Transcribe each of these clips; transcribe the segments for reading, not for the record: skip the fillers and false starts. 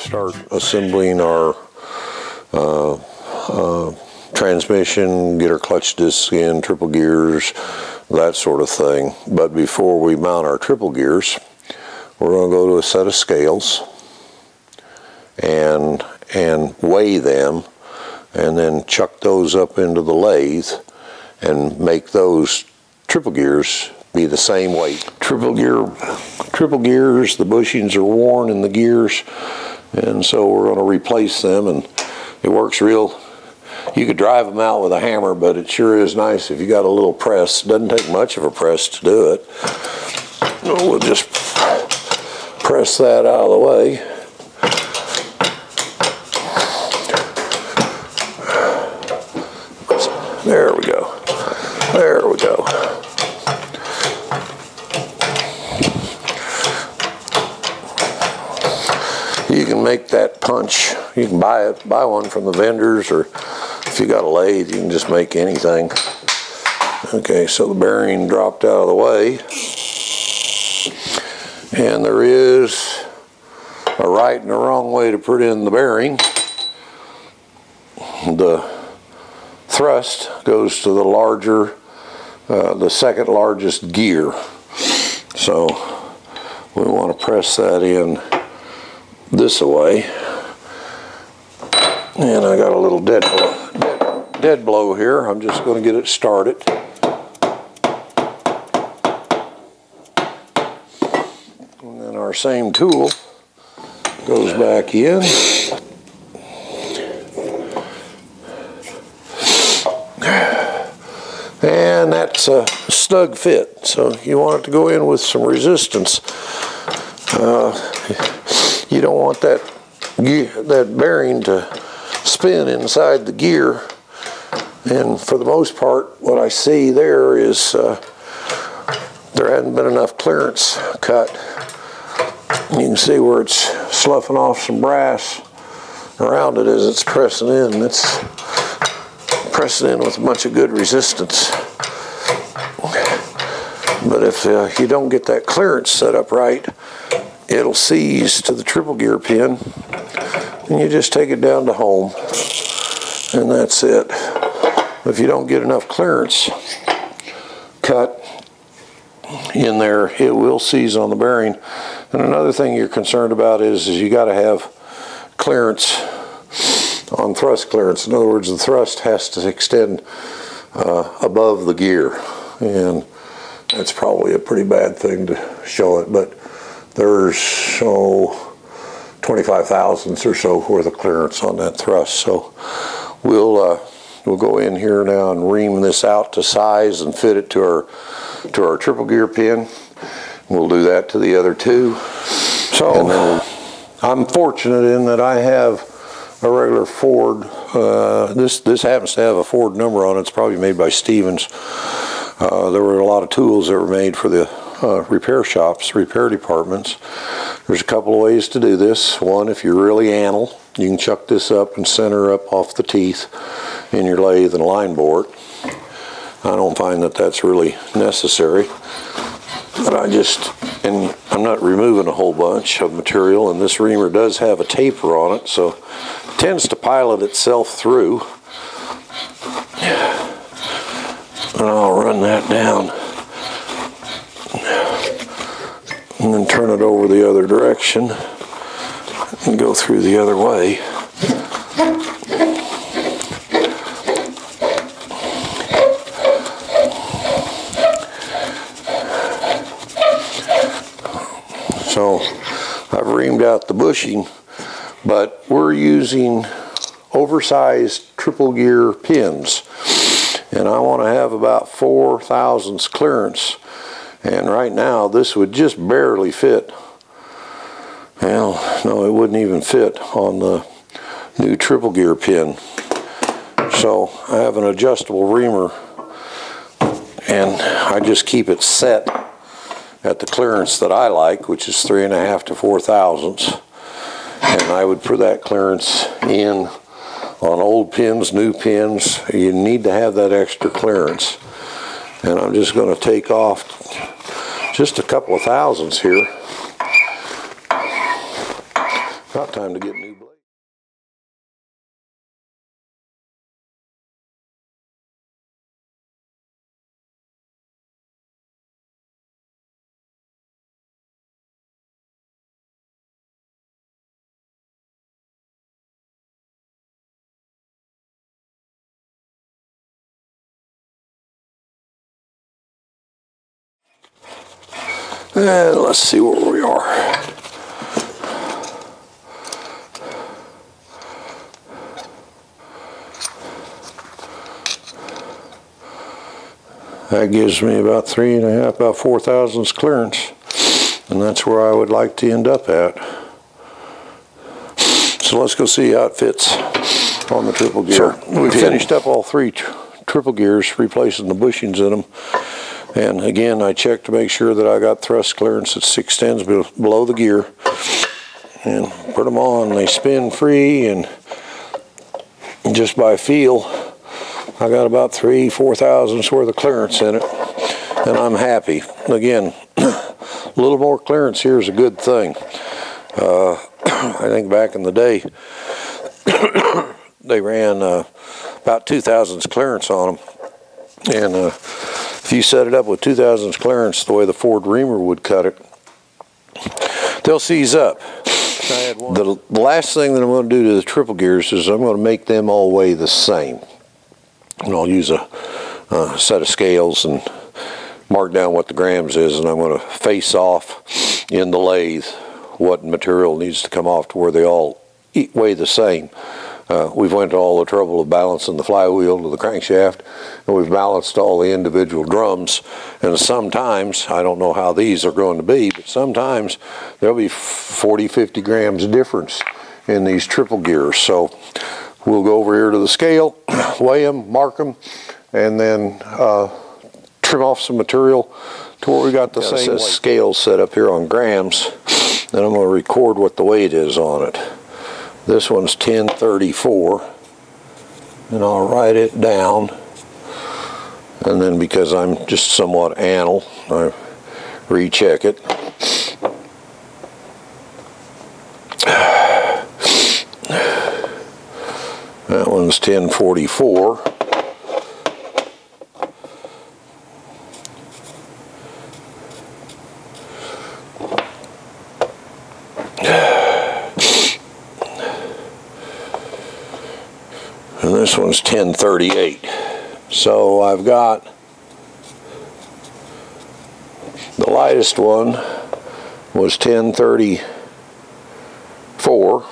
start assembling our transmission, get our clutch discs in, triple gears, that sort of thing. But before we mount our triple gears, we're going to go to a set of scales and weigh them, and then chuck those up into the lathe and make those triple gears be the same weight. Triple gears, the bushings are worn in the gears, and so we're going to replace them, and it works real. You could drive them out with a hammer, but it sure is nice if you got a little press. It doesn't take much of a press to do it. We'll just press that out of the way. There we go. There we go. You can make that punch. You can buy one from the vendors, or if you got a lathe, you can just make anything. Okay, so the bearing dropped out of the way, and there is a right and a wrong way to put in the bearing. The thrust goes to the larger, the second largest gear. So we want to press that in this way. And I got a little dead blow here. I'm just going to get it started. And then our same tool goes back in. And that's a snug fit, so you want it to go in with some resistance. You don't want that bearing to spin inside the gear. And for the most part, what I see there is there hadn't been enough clearance cut. You can see where it's sloughing off some brass around it as it's pressing in. It's pressing in with a bunch of good resistance. But if you don't get that clearance set up right, it'll seize to the triple gear pin, and you just take it down to home, and that's it. If you don't get enough clearance cut in there, it will seize on the bearing. And another thing you're concerned about is you got to have clearance on thrust clearance. In other words, the thrust has to extend above the gear, and that's probably a pretty bad thing to show it, but there's 25 thousandths or so worth of clearance on that thrust. So we'll go in here now and ream this out to size and fit it to our triple gear pin. We'll do that to the other two. So I'm fortunate in that I have a regular Ford. This happens to have a Ford number on it. It's probably made by Stevens. There were a lot of tools that were made for the repair shops, repair departments. There's a couple of ways to do this. One, if you're really anal, you can chuck this up and center up off the teeth in your lathe and line bore it. I don't find that that's really necessary, but and I'm not removing a whole bunch of material, and this reamer does have a taper on it, so it tends to pilot itself through. And I'll run that down and then turn it over the other direction and go through the other way. So I've reamed out the bushing, but we're using oversized triple gear pins, and I want to have about 4 thousandths clearance, and right now this would just barely fit. Well, no, it wouldn't even fit on the new triple gear pin. So I have an adjustable reamer, and I just keep it set at the clearance that I like, which is 3.5 to 4 thousandths, and I would put that clearance in on old pins, new pins. You need to have that extra clearance, and I'm just going to take off just a couple of thousandths here, About time to get a new blade. And let's see where we are. That gives me about 3.5, about 4 thousandths clearance, and that's where I would like to end up at. So let's go see how it fits on the triple gear. So we finished up all 3 triple gears, replacing the bushings in them. And again, I checked to make sure that I got thrust clearance at 6/10 below the gear, and put them on. They spin free, and just by feel, I got about 3-4 thousandths worth of clearance in it, and I'm happy. Again, a little more clearance here is a good thing. I think back in the day, they ran about 2 thousandths clearance on them, and if you set it up with 2 thousandths clearance the way the Ford Reamer would cut it, they'll seize up. The last thing that I'm going to do to the triple gears is I'm going to make them all weigh the same. And I'll use a set of scales and mark down what the grams is, and I'm going to face off in the lathe what material needs to come off to where they all weigh the same. We've went to all the trouble of balancing the flywheel to the crankshaft, and we've balanced all the individual drums, and sometimes, I don't know how these are going to be, but sometimes there'll be 40-50 grams difference in these triple gears. So we'll go over here to the scale, weigh them, mark them, and then trim off some material to where we got the same scale set up here on grams. Then I'm going to record what the weight is on it. This one's 1034, and I'll write it down. And then, because I'm just somewhat anal, I recheck it. That one's 1044. And this one's 1038. So I've got the lightest one was 1034.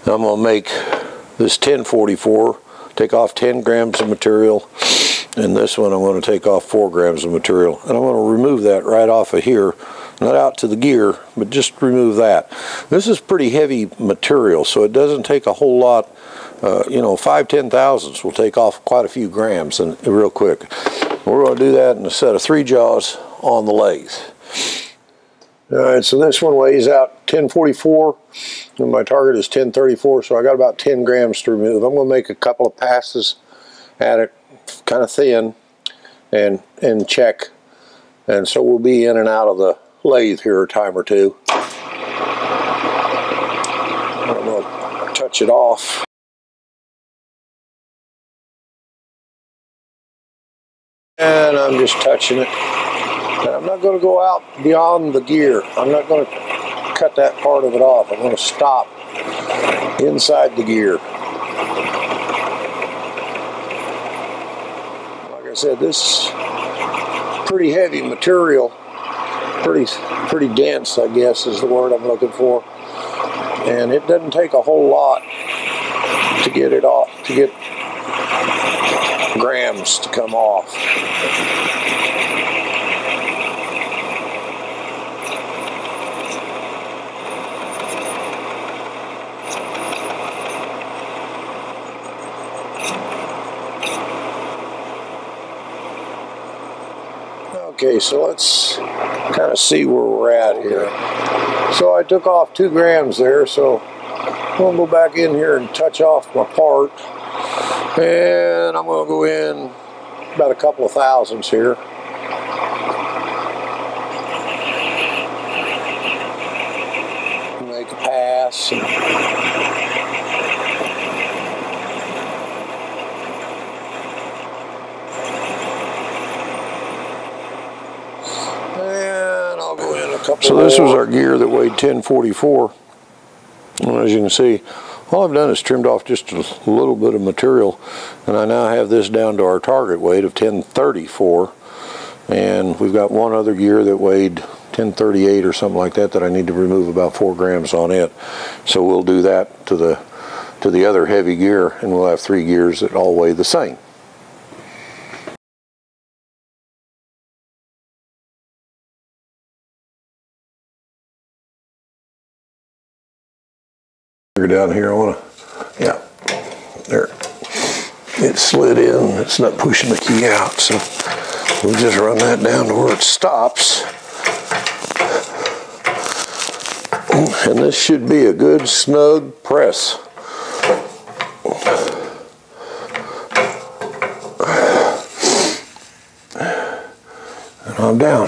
I'm going to make this 1044, take off 10 grams of material, and this one I'm going to take off 4 grams of material. And I'm going to remove that right off of here, not out to the gear, but just remove that. This is pretty heavy material, so it doesn't take a whole lot. 5-10 thousandths will take off quite a few grams and real quick. We're going to do that in a set of 3 jaws on the lathe. Alright, so this one weighs out 1044, and my target is 1034, so I got about 10 grams to remove. I'm going to make a couple of passes at it, kind of thin, and check. And so we'll be in and out of the lathe here a time or two. I'm going to touch it off. And I'm just touching it. And I'm not going to go out beyond the gear. I'm not going to cut that part of it off. I'm going to stop inside the gear. Like I said, this is pretty heavy material. Pretty dense, I guess is the word I'm looking for. And it doesn't take a whole lot to get it off, to get grams to come off. Okay, so let's kind of see where we're at here. So I took off 2 grams there, so I'm going to go back in here and touch off my part. And I'm going to go in about a couple of thousandths here. So this was our gear that weighed 1044. And as you can see, all I've done is trimmed off just a little bit of material, and I now have this down to our target weight of 1034. And we've got one other gear that weighed 1038 or something like that I need to remove about 4 grams on it. So we'll do that to the other heavy gear, and we'll have 3 gears that all weigh the same. Down here, I want to, yeah, there, it slid in, it's not pushing the key out, so we'll just run that down to where it stops. And this should be a good snug press. And I'm down.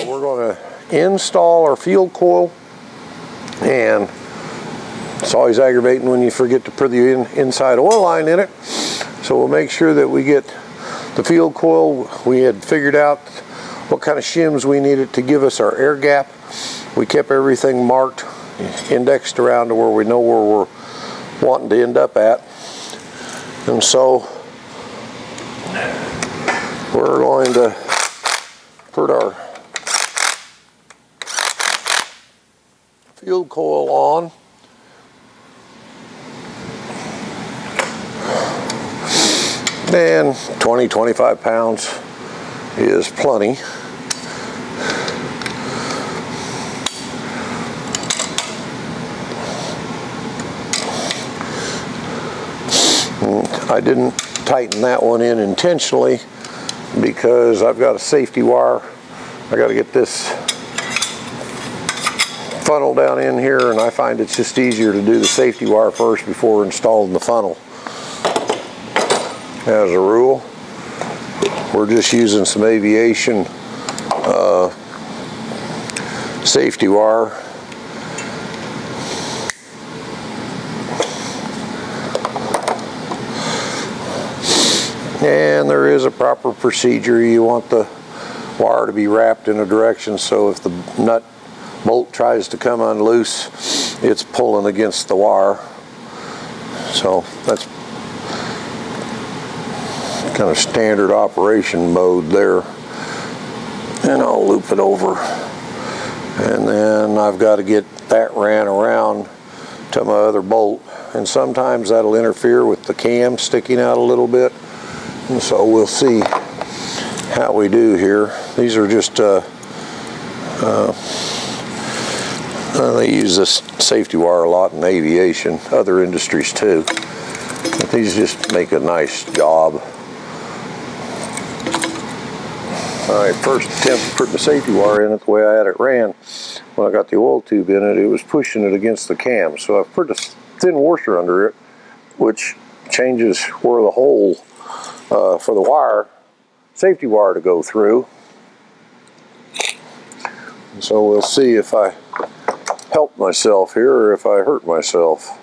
We're going to install our field coil, and it's always aggravating when you forget to put the inside oil line in it. So we'll make sure that we get the field coil. We had figured out what kind of shims we needed to give us our air gap. We kept everything marked, indexed around to where we know where we're wanting to end up at. And so we're going to put our field coil on. And 20-25 pounds is plenty. I didn't tighten that one in intentionally because I've got a safety wire. I got to get this funnel down in here, and I find it's just easier to do the safety wire first before installing the funnel. As a rule, we're just using some aviation safety wire. And there is a proper procedure. You want the wire to be wrapped in a direction so if the nut bolt tries to come unloose, it's pulling against the wire. So that's kind of standard operation mode there. And I'll loop it over, and then I've got to get that ran around to my other bolt, and sometimes that'll interfere with the cam sticking out a little bit, and so we'll see how we do here. These are just they use this safety wire a lot in aviation, other industries too, but these just make a nice job. My first attempt to put the safety wire in it the way I had it ran, when I got the oil tube in it, it was pushing it against the cam. So I've put a thin washer under it, which changes where the hole for the wire, safety wire to go through. And so we'll see if I help myself here or if I hurt myself.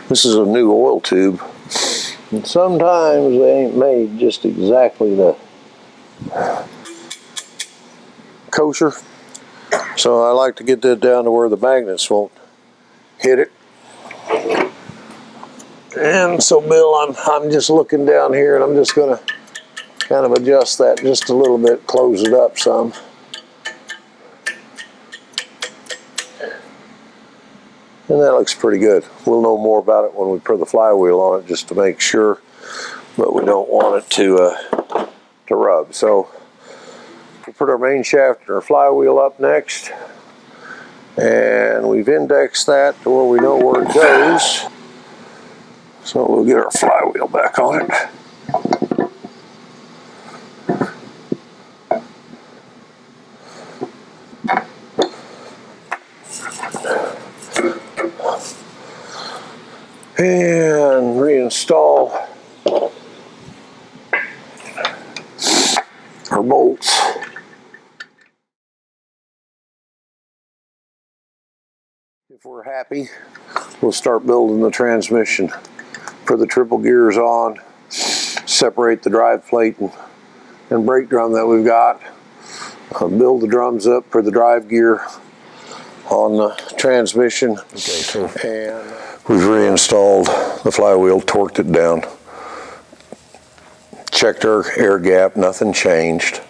This is a new oil tube, and sometimes they ain't made just exactly the kosher. So I like to get that down to where the magnets won't hit it. And so Bill, I'm just looking down here, and I'm just going to kind of adjust that just a little bit, close it up some. And that looks pretty good. We'll know more about it when we put the flywheel on it, just to make sure, but we don't want it to rub. So we'll put our main shaft and our flywheel up next, and we've indexed that to where we know where it goes. So we'll get our flywheel back on it. And reinstall our bolts. If we're happy, we'll start building the transmission. Put the triple gears on, separate the drive plate and brake drum that we've got, build the drums up for the drive gear on the transmission. Okay, so and we've reinstalled the flywheel, torqued it down, checked our air gap, nothing changed,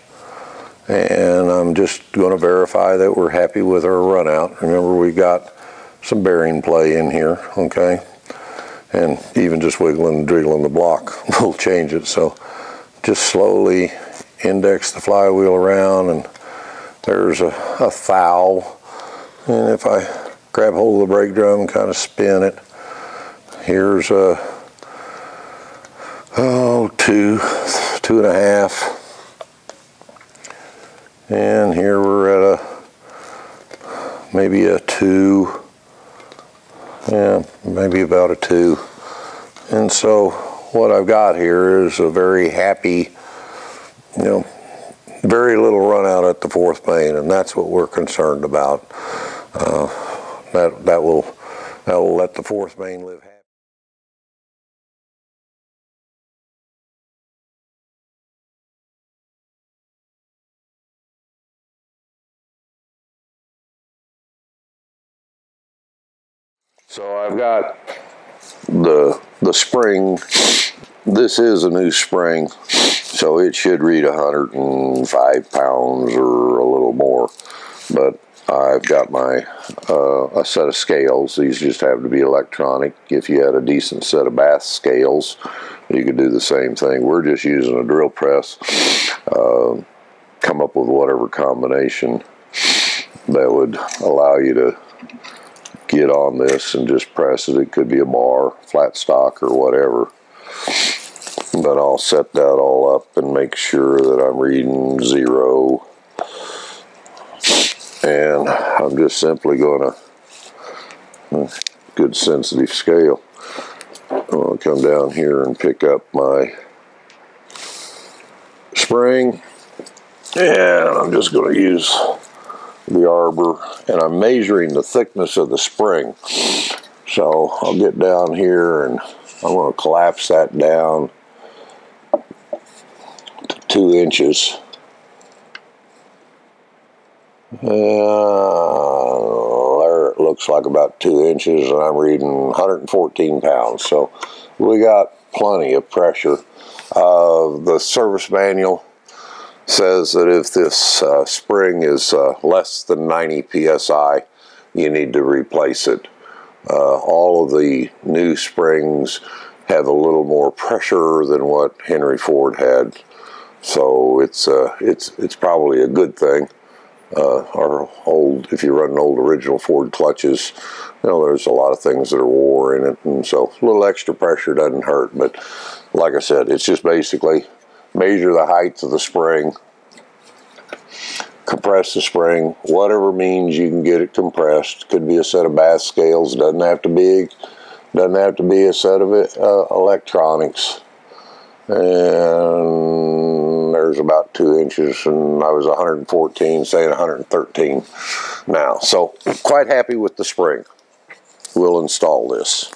and I'm just going to verify that we're happy with our run out. Remember, we got some bearing play in here, okay? And even just wiggling and driggling the block will change it. So just slowly index the flywheel around, and there's a thou. And if I grab hold of the brake drum and kind of spin it, here's a 2.5. And here we're at maybe a 2. Yeah, maybe about a 2. And so what I've got here is a very happy, very little run out at the fourth main, and that's what we're concerned about. That will let the fourth main live happy. So I've got the spring. This is a new spring, so it should read 105 pounds or a little more. But I've got my a set of scales. These just have to be electronic. If you had a decent set of bath scales, you could do the same thing. We're just using a drill press. Come up with whatever combination that would allow you to get on this and just press it. It could be a bar, flat stock, or whatever. But I'll set that all up and make sure that I'm reading 0. And I'm just simply going to, good sensitive scale, I'm going to come down here and pick up my spring, and I'm just going to use the arbor, and I'm measuring the thickness of the spring. So I'll get down here and I'm going to collapse that down to 2 inches. There it looks like about 2 inches, and I'm reading 114 pounds. So we got plenty of pressure. The service manual says that if this spring is less than 90 psi, you need to replace it. All of the new springs have a little more pressure than what Henry Ford had, so it's probably a good thing. If you run an old original Ford clutches, there's a lot of things that are wore in it, and so a little extra pressure doesn't hurt. But like I said, it's just basically measure the height of the spring, compress the spring, whatever means you can get it compressed. Could be a set of bath scales, doesn't have to be a set of electronics. And there's about 2 inches, and I was 114, saying 113 now. So quite happy with the spring. We'll install this.